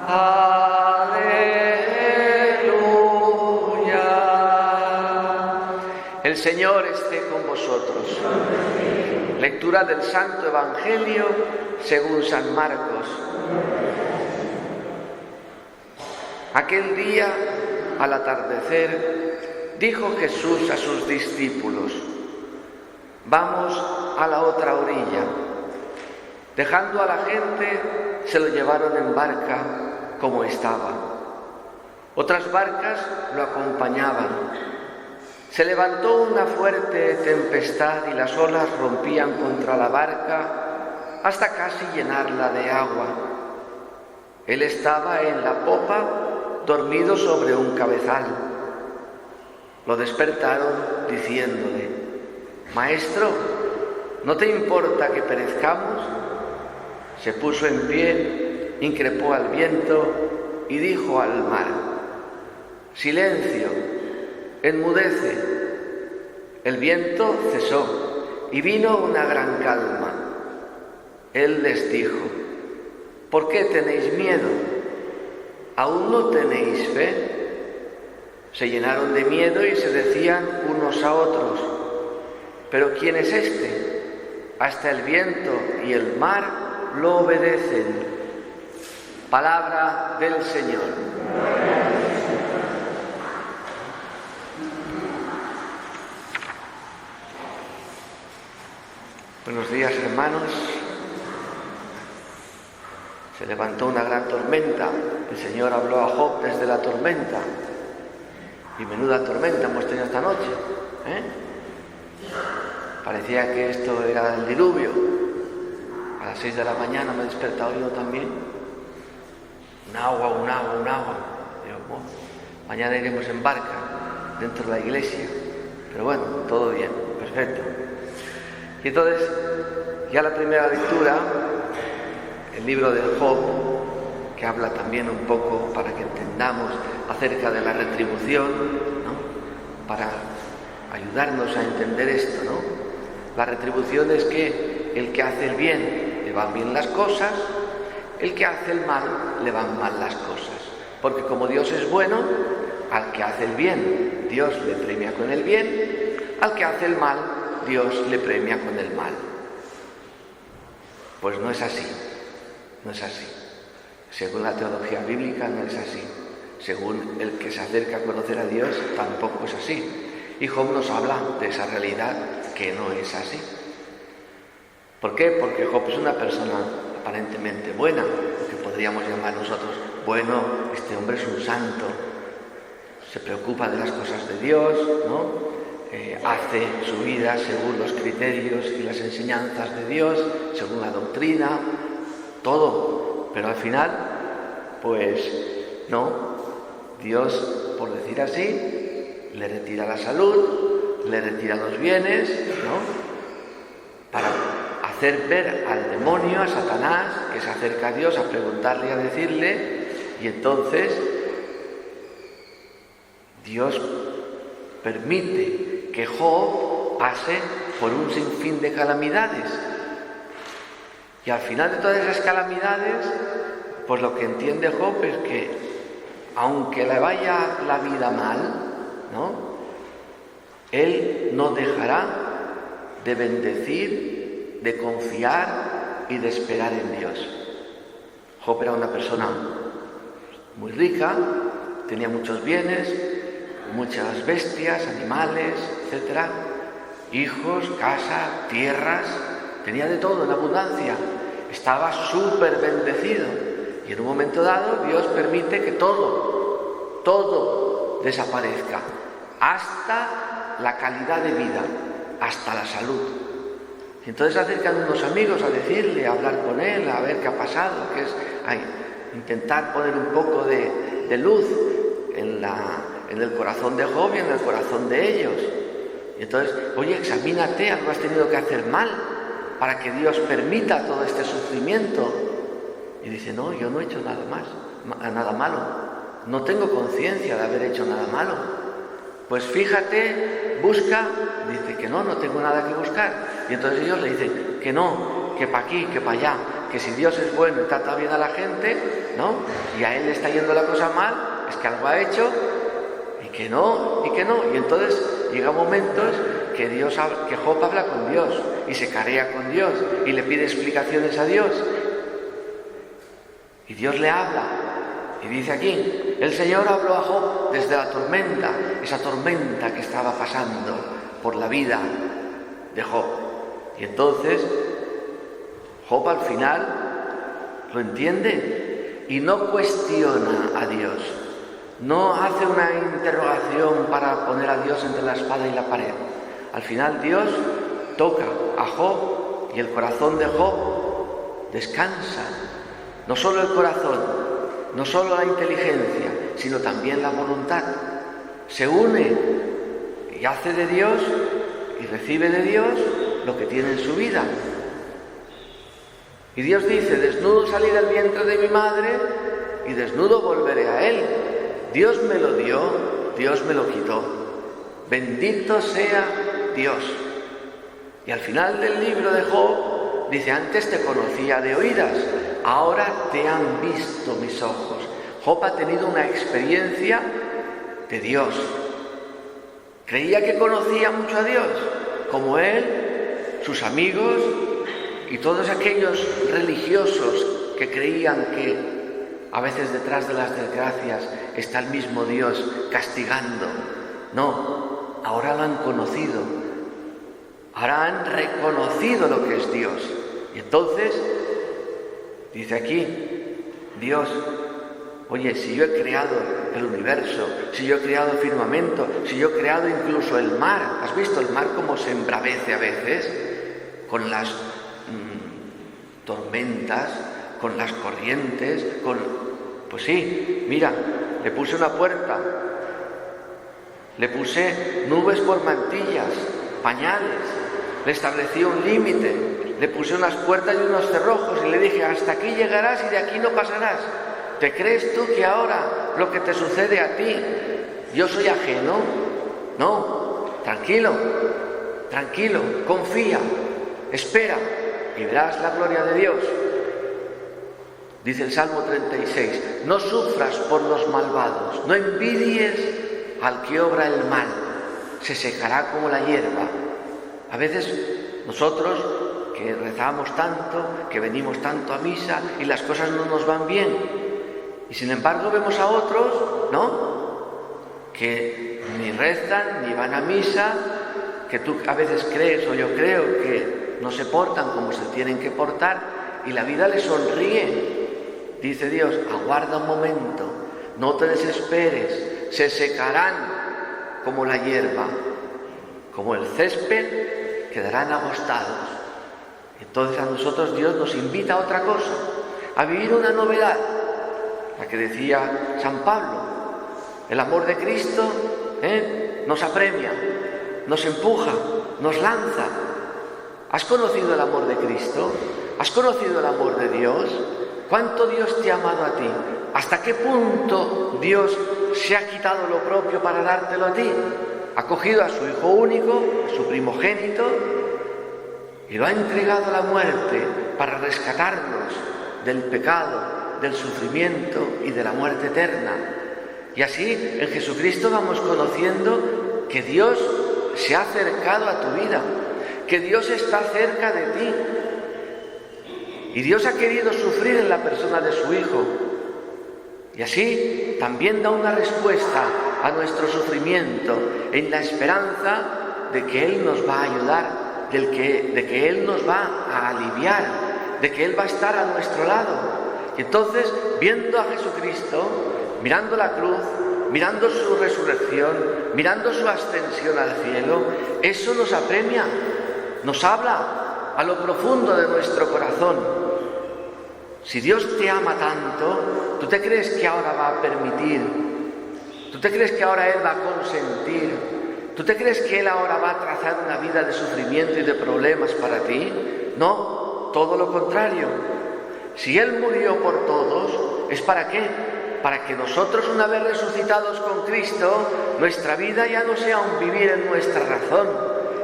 Aleluya. El Señor esté con vosotros. Lectura del Santo Evangelio según San Marcos. Aquel día, al atardecer, dijo Jesús a sus discípulos: vamos a la otra orilla. Dejando a la gente, se lo llevaron en barca como estaba. Otras barcas lo acompañaban. Se levantó una fuerte tempestad y las olas rompían contra la barca hasta casi llenarla de agua. Él estaba en la popa, dormido sobre un cabezal. Lo despertaron diciéndole: Maestro, ¿no te importa que perezcamos? Se puso en pie, increpó al viento y dijo al mar: silencio, enmudece. El viento cesó y vino una gran calma. Él les dijo: ¿por qué tenéis miedo? ¿Aún no tenéis fe? Se llenaron de miedo y se decían unos a otros: ¿pero quién es este? Hasta el viento y el mar lo obedecen. Palabra del Señor. Buenos días, hermanos. Se levantó una gran tormenta. El Señor habló a Job desde la tormenta. Y menuda tormenta hemos tenido esta noche, Parecía que esto era el diluvio. A las 6 de la mañana me he despertado yo también. Un agua. Digo, bueno, mañana iremos en barca dentro de la iglesia. Pero bueno, todo bien, perfecto. Y entonces, ya la primera lectura, el libro del Job, que habla también un poco para que entendamos acerca de la retribución, para ayudarnos a entender esto, La retribución es que el que hace el bien le van bien las cosas, el que hace el mal le van mal las cosas. Porque como Dios es bueno, al que hace el bien, Dios le premia con el bien, al que hace el mal, Dios le premia con el mal. Pues no es así, no es así. Según la teología bíblica no es así. Según el que se acerca a conocer a Dios tampoco es así. Y Job nos habla de esa realidad que no es así. ¿Por qué? Porque Job es una persona aparentemente buena, lo que podríamos llamar nosotros bueno. Este hombre es un santo, se preocupa de las cosas de Dios, hace su vida según los criterios y las enseñanzas de Dios, según la doctrina, todo. Pero al final, pues no, Dios, por decir así, le retira la salud, le retira los bienes, para hacer ver al demonio, a Satanás, que se acerca a Dios a preguntarle y a decirle, y entonces Dios permite que Job pase por un sinfín de calamidades. Y al final de todas esas calamidades, pues lo que entiende Job es que, aunque le vaya la vida mal, él no dejará de bendecir, de confiar y de esperar en Dios. Job era una persona muy rica, tenía muchos bienes, muchas bestias, animales, etcétera, hijos, casa, tierras, tenía de todo en abundancia, estaba súper bendecido. Y en un momento dado Dios permite que todo desaparezca, hasta la calidad de vida, hasta la salud. Y entonces se acercan unos amigos a decirle, a hablar con él, a ver qué ha pasado, que es intentar poner un poco de luz en el corazón de Job y en el corazón de ellos. Y entonces, oye, examínate, algo has tenido que hacer mal para que Dios permita todo este sufrimiento. Y dice, no, yo no he hecho nada malo, no tengo conciencia de haber hecho nada malo. Pues fíjate, busca. Dice que no tengo nada que buscar. Y entonces ellos le dicen que no, que para aquí, que para allá. que si Dios es bueno y trata bien a la gente, ¿no? Y a él le está yendo la cosa mal, es que algo ha hecho, y que no. Y entonces llega momentos que Job habla con Dios y se carea con Dios y le pide explicaciones a Dios. Y Dios le habla y dice aquí, el Señor habló a Job desde la tormenta, esa tormenta que estaba pasando por la vida de Job. Y entonces Job al final lo entiende y no cuestiona a Dios, no hace una interrogación para poner a Dios entre la espada y la pared. Al final Dios toca a Job y el corazón de Job descansa. No solo el corazón, no solo la inteligencia, sino también la voluntad. Se une y hace de Dios y recibe de Dios lo que tiene en su vida. Y Dios dice, desnudo salí del vientre de mi madre y desnudo volveré a él. Dios me lo dio, Dios me lo quitó. Bendito sea Dios. Y al final del libro de Job dice, antes te conocía de oídas, ahora te han visto mis ojos. Job ha tenido una experiencia de Dios. Creía que conocía mucho a Dios, como él, sus amigos y todos aquellos religiosos que creían que a veces detrás de las desgracias está el mismo Dios castigando. No, ahora lo han conocido, ahora han reconocido lo que es Dios. Y entonces, dice aquí, Dios, oye, si yo he creado el universo, si yo he creado el firmamento, si yo he creado incluso el mar, ¿has visto el mar cómo se embravece a veces? Con las tormentas, con las corrientes, pues sí, mira, le puse una puerta, le puse nubes por mantillas, pañales, le establecí un límite, le puse unas puertas y unos cerrojos y le dije, hasta aquí llegarás y de aquí no pasarás. ¿Te crees tú que ahora lo que te sucede a ti, yo soy ajeno? No, tranquilo, confía, espera y verás la gloria de Dios. Dice el Salmo 36, no sufras por los malvados, no envidies al que obra el mal, se secará como la hierba. A veces nosotros que rezamos tanto, que venimos tanto a misa y las cosas no nos van bien, y sin embargo vemos a otros, ¿no?, que ni rezan, ni van a misa, que tú a veces crees o yo creo que no se portan como se tienen que portar y la vida les sonríe. Dice Dios, aguarda un momento, no te desesperes, se secarán como la hierba, como el césped, quedarán agostados. Entonces a nosotros Dios nos invita a otra cosa, a vivir una novedad, la que decía San Pablo, el amor de Cristo nos apremia, nos empuja, nos lanza. ¿Has conocido el amor de Cristo? ¿Has conocido el amor de Dios? ¿Cuánto Dios te ha amado a ti? ¿Hasta qué punto Dios se ha quitado lo propio para dártelo a ti? Ha cogido a su Hijo único, a su primogénito, y lo ha entregado a la muerte para rescatarnos del pecado, del sufrimiento y de la muerte eterna. Y así en Jesucristo vamos conociendo que Dios se ha acercado a tu vida, que Dios está cerca de ti. Y Dios ha querido sufrir en la persona de su Hijo. Y así también da una respuesta a nuestro sufrimiento en la esperanza de que Él nos va a ayudar, de que Él nos va a aliviar, de que Él va a estar a nuestro lado. Y entonces, viendo a Jesucristo, mirando la cruz, mirando su resurrección, mirando su ascensión al cielo, eso nos apremia, nos habla a lo profundo de nuestro corazón. Si Dios te ama tanto, ¿tú te crees que ahora va a permitir? ¿Tú te crees que ahora Él va a consentir? ¿Tú te crees que Él ahora va a trazar una vida de sufrimiento y de problemas para ti? No, todo lo contrario. Si Él murió por todos, ¿es para qué? Para que nosotros, una vez resucitados con Cristo, nuestra vida ya no sea un vivir en nuestra razón,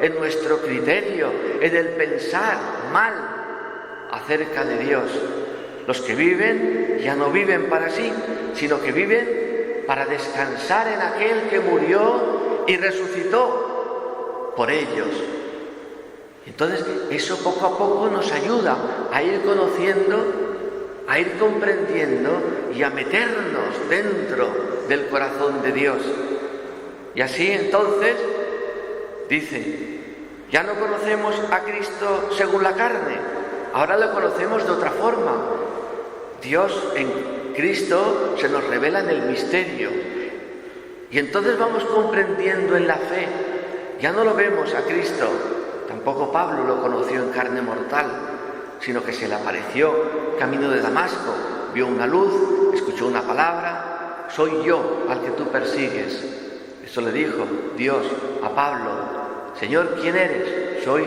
en nuestro criterio, en el pensar mal, acerca de Dios. Los que viven ya no viven para sí, sino que viven para descansar en aquel que murió y resucitó por ellos. Entonces, eso poco a poco nos ayuda a ir conociendo, a ir comprendiendo y a meternos dentro del corazón de Dios. Y así entonces, dice, ya no conocemos a Cristo según la carne, ahora lo conocemos de otra forma. Dios en Cristo se nos revela en el misterio. Y entonces vamos comprendiendo en la fe. Ya no lo vemos a Cristo. Tampoco Pablo lo conoció en carne mortal, sino que se le apareció camino de Damasco. Vio una luz, escuchó una palabra: soy yo al que tú persigues. Eso le dijo Dios a Pablo: Señor, ¿quién eres? Soy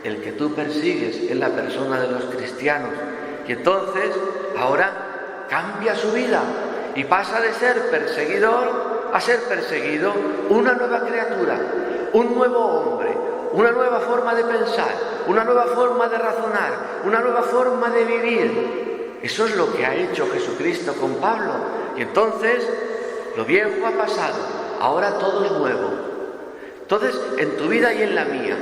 el que tú persigues en la persona de los cristianos. Y entonces, ahora cambia su vida y pasa de ser perseguidor a ser perseguido, una nueva criatura, un nuevo hombre, una nueva forma de pensar, una nueva forma de razonar, una nueva forma de vivir. Eso es lo que ha hecho Jesucristo con Pablo. Y entonces, lo viejo ha pasado, ahora todo es nuevo. Entonces, en tu vida y en la mía,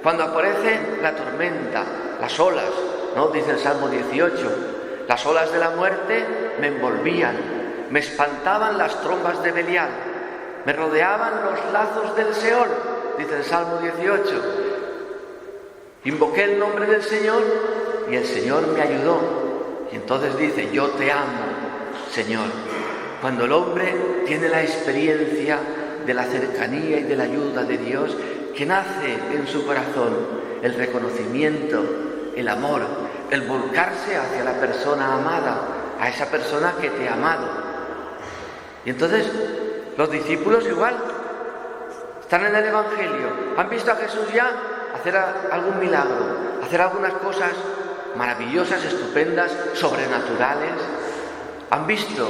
cuando aparece la tormenta, las olas, ¿no? Dice el Salmo 18, las olas de la muerte me envolvían, me espantaban las trombas de Belial, me rodeaban los lazos del Seol, dice el Salmo 18. Invoqué el nombre del Señor y el Señor me ayudó. Y entonces dice: yo te amo, Señor. Cuando el hombre tiene la experiencia de la cercanía y de la ayuda de Dios, que nace en su corazón el reconocimiento, el amor, el volcarse hacia la persona amada, a esa persona que te ha amado. Y entonces los discípulos igual están en el Evangelio, han visto a Jesús ya hacer algún milagro, hacer algunas cosas maravillosas, estupendas, sobrenaturales. Han visto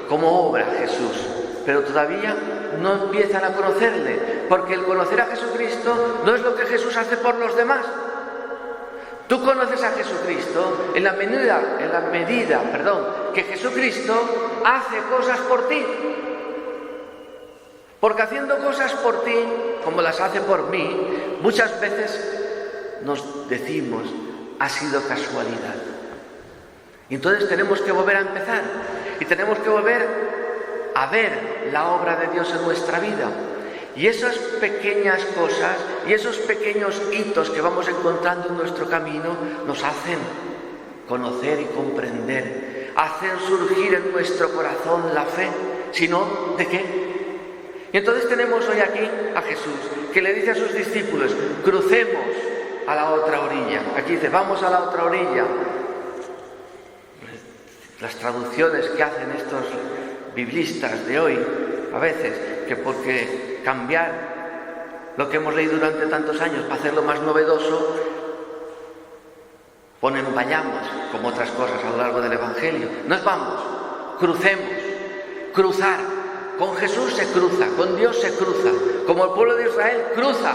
cómo obra Jesús, pero todavía no empiezan a conocerle, porque el conocer a Jesucristo no es lo que Jesús hace por los demás. Tú conoces a Jesucristo en la medida, que Jesucristo hace cosas por ti. Porque haciendo cosas por ti, como las hace por mí, muchas veces nos decimos: ha sido casualidad. Y entonces tenemos que volver a empezar y tenemos que volver a ver la obra de Dios en nuestra vida. Y esas pequeñas cosas y esos pequeños hitos que vamos encontrando en nuestro camino nos hacen conocer y comprender, hacen surgir en nuestro corazón la fe. Si no, ¿de qué? Y entonces tenemos hoy aquí a Jesús, que le dice a sus discípulos: crucemos a la otra orilla. Aquí dice: vamos a la otra orilla. Las traducciones que hacen estos biblistas de hoy, a veces, que porque cambiar lo que hemos leído durante tantos años para hacerlo más novedoso, ponen vayamos, como otras cosas a lo largo del Evangelio. No es vamos, crucemos, cruzar. Con Jesús se cruza, con Dios se cruza, como el pueblo de Israel cruza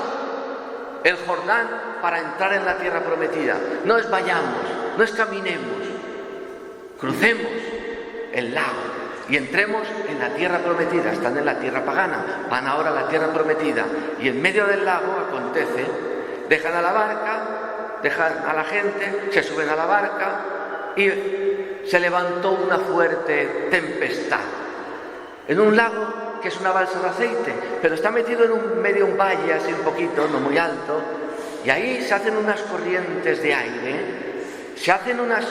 el Jordán para entrar en la tierra prometida. No es vayamos, no es caminemos, crucemos el lago y entremos en la tierra prometida. Están en la tierra pagana, van ahora a la tierra prometida, y en medio del lago acontece: dejan a la barca, dejan a la gente, se suben a la barca y se levantó una fuerte tempestad en un lago que es una balsa de aceite, pero está metido en medio un valle así un poquito, no muy alto, y ahí se hacen unas corrientes de aire, se hacen unas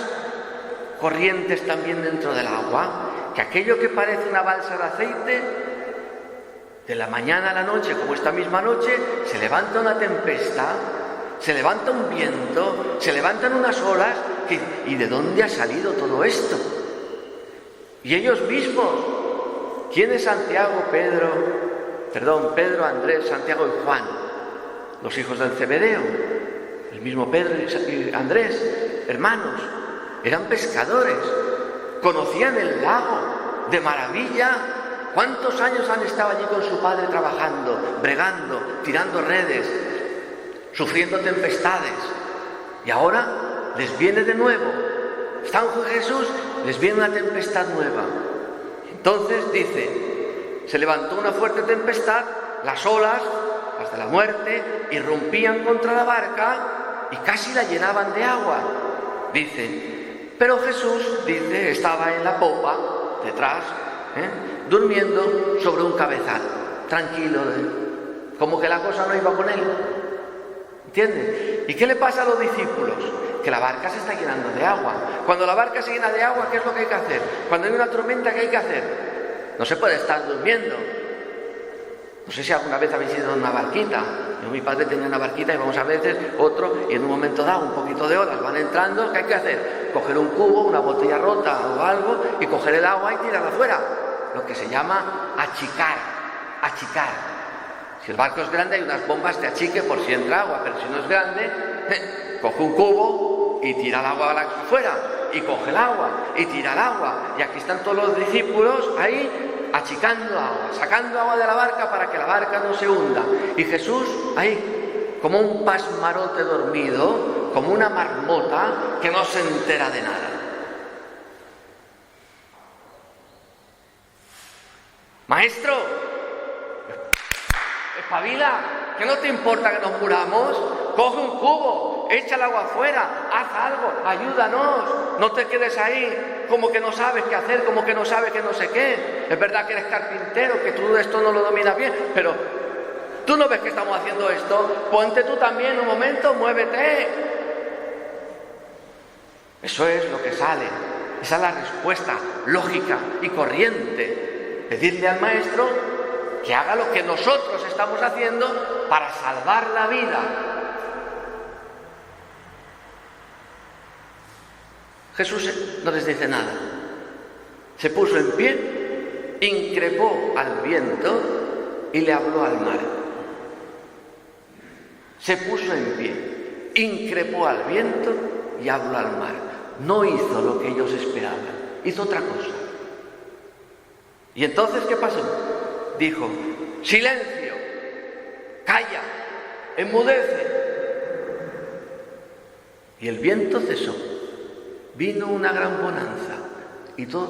corrientes también dentro del agua, que aquello que parece una balsa de aceite, de la mañana a la noche, como esta misma noche, se levanta una tempestad, se levanta un viento, se levantan unas olas, ¿y de dónde ha salido todo esto? Y ellos mismos, ¿quién es Pedro, Andrés, Santiago y Juan? Los hijos del Zebedeo, el mismo Pedro y Andrés, hermanos, eran pescadores, conocían el lago de maravilla. ¿Cuántos años han estado allí con su padre trabajando, bregando, tirando redes, sufriendo tempestades? Y ahora les viene de nuevo. Están con Jesús, les viene una tempestad nueva. Entonces dice, se levantó una fuerte tempestad, las olas, las de la muerte, irrumpían contra la barca y casi la llenaban de agua. Dice, pero Jesús, dice, estaba en la popa, detrás, durmiendo sobre un cabezal, tranquilo, como que la cosa no iba con él. ¿Entiendes? ¿Y qué le pasa a los discípulos? Que la barca se está llenando de agua. Cuando la barca se llena de agua, ¿qué es lo que hay que hacer? Cuando hay una tormenta, ¿qué hay que hacer? No se puede estar durmiendo. No sé si alguna vez habéis ido en una barquita. Yo, mi padre tenía una barquita y vamos a veces, otro, y en un momento dado, un poquito de olas van entrando, ¿qué hay que hacer? Coger un cubo, una botella rota o algo, y coger el agua y tirarla afuera. Lo que se llama achicar. Si el barco es grande hay unas bombas de achique por si entra agua, pero si no es grande, coge un cubo y tira el agua afuera, y coge el agua y tira el agua, y aquí están todos los discípulos ahí achicando agua, sacando agua de la barca para que la barca no se hunda, y Jesús ahí como un pasmarote dormido, como una marmota que no se entera de nada. Maestro, espabila, que no te importa que nos muramos, coge un cubo, echa el agua afuera, haz algo, ayúdanos, no te quedes ahí como que no sabes qué hacer, como que no sabes que no sé qué. Es verdad que eres carpintero, que tú esto no lo dominas bien, pero tú no ves que estamos haciendo esto, ponte tú también un momento, muévete. Eso es lo que sale, esa es la respuesta lógica y corriente, pedirle al Maestro que haga lo que nosotros estamos haciendo para salvar la vida. Jesús no les dice nada. Se puso en pie, increpó al viento y le habló al mar. Se puso en pie, increpó al viento y habló al mar. No hizo lo que ellos esperaban, hizo otra cosa. ¿Y entonces qué pasó? Dijo, silencio, calla, enmudece. Y el viento cesó. Vino una gran bonanza y todo.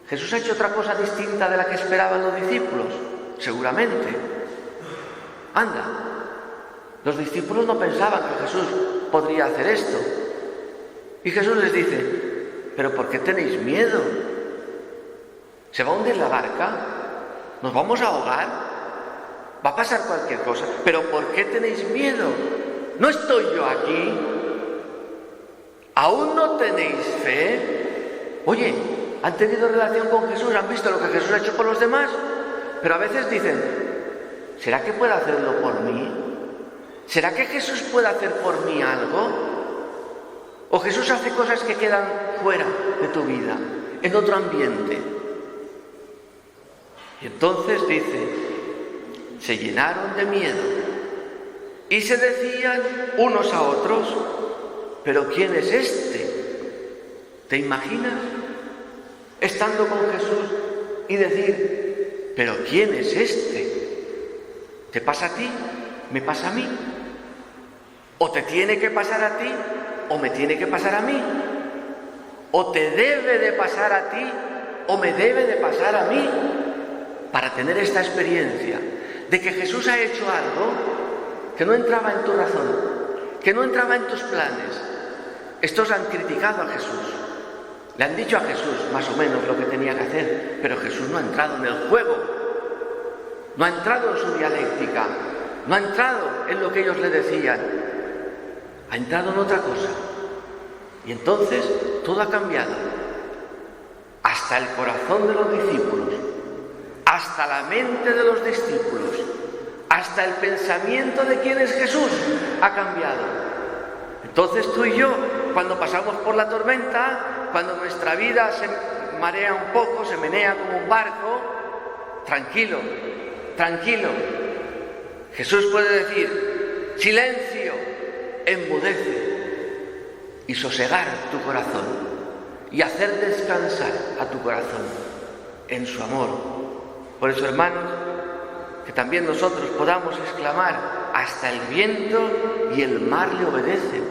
¿Jesús ha hecho otra cosa distinta de la que esperaban los discípulos? Seguramente. Anda, los discípulos no pensaban que Jesús podría hacer esto. Y Jesús les dice, ¿pero por qué tenéis miedo? ¿Se va a hundir la barca? ¿Nos vamos a ahogar? ¿Va a pasar cualquier cosa? ¿Pero por qué tenéis miedo? ¿No estoy yo aquí? ¿Aún no tenéis fe? Oye, ¿han tenido relación con Jesús? ¿Han visto lo que Jesús ha hecho por los demás? Pero a veces dicen, ¿será que puede hacerlo por mí? ¿Será que Jesús puede hacer por mí algo? ¿O Jesús hace cosas que quedan fuera de tu vida, en otro ambiente? Y entonces dice, se llenaron de miedo y se decían unos a otros, ¿pero quién es este? ¿Te imaginas? Estando con Jesús y decir, ¿pero quién es este? ¿Te pasa a ti? ¿Me pasa a mí? ¿O te tiene que pasar a ti? ¿O me tiene que pasar a mí? ¿O te debe de pasar a ti? ¿O me debe de pasar a mí? Para tener esta experiencia de que Jesús ha hecho algo que no entraba en tu razón, que no entraba en tus planes. Estos han criticado a Jesús, le han dicho a Jesús más o menos lo que tenía que hacer, pero Jesús no ha entrado en el juego, no ha entrado en su dialéctica, no ha entrado en lo que ellos le decían, ha entrado en otra cosa. Y entonces todo ha cambiado, hasta el corazón de los discípulos, hasta la mente de los discípulos, hasta el pensamiento de quién es Jesús ha cambiado. Entonces tú y yo, cuando pasamos por la tormenta, cuando nuestra vida se marea un poco, se menea como un barco, tranquilo, tranquilo. Jesús puede decir, silencio, enmudece, y sosegar tu corazón, y hacer descansar a tu corazón en su amor. Por eso, hermanos, que también nosotros podamos exclamar, hasta el viento y el mar le obedecen.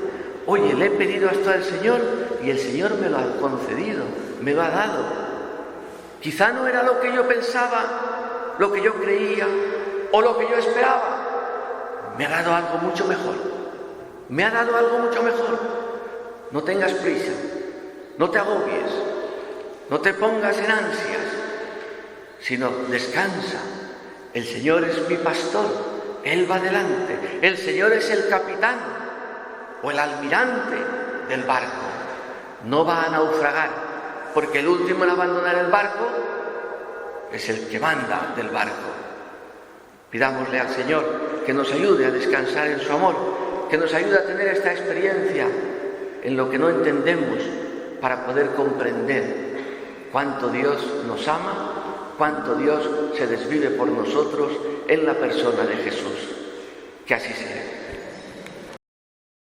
Oye, le he pedido esto al Señor y el Señor me lo ha concedido, me lo ha dado. Quizá no era lo que yo pensaba, lo que yo creía o lo que yo esperaba. Me ha dado algo mucho mejor. Me ha dado algo mucho mejor. No tengas prisa, no te agobies, no te pongas en ansias, sino descansa. El Señor es mi pastor, Él va delante. El Señor es el capitán o el almirante del barco. No va a naufragar, porque el último en abandonar el barco es el que manda del barco. Pidámosle al Señor que nos ayude a descansar en su amor, que nos ayude a tener esta experiencia en lo que no entendemos, para poder comprender cuánto Dios nos ama, cuánto Dios se desvive por nosotros en la persona de Jesús. Que así sea.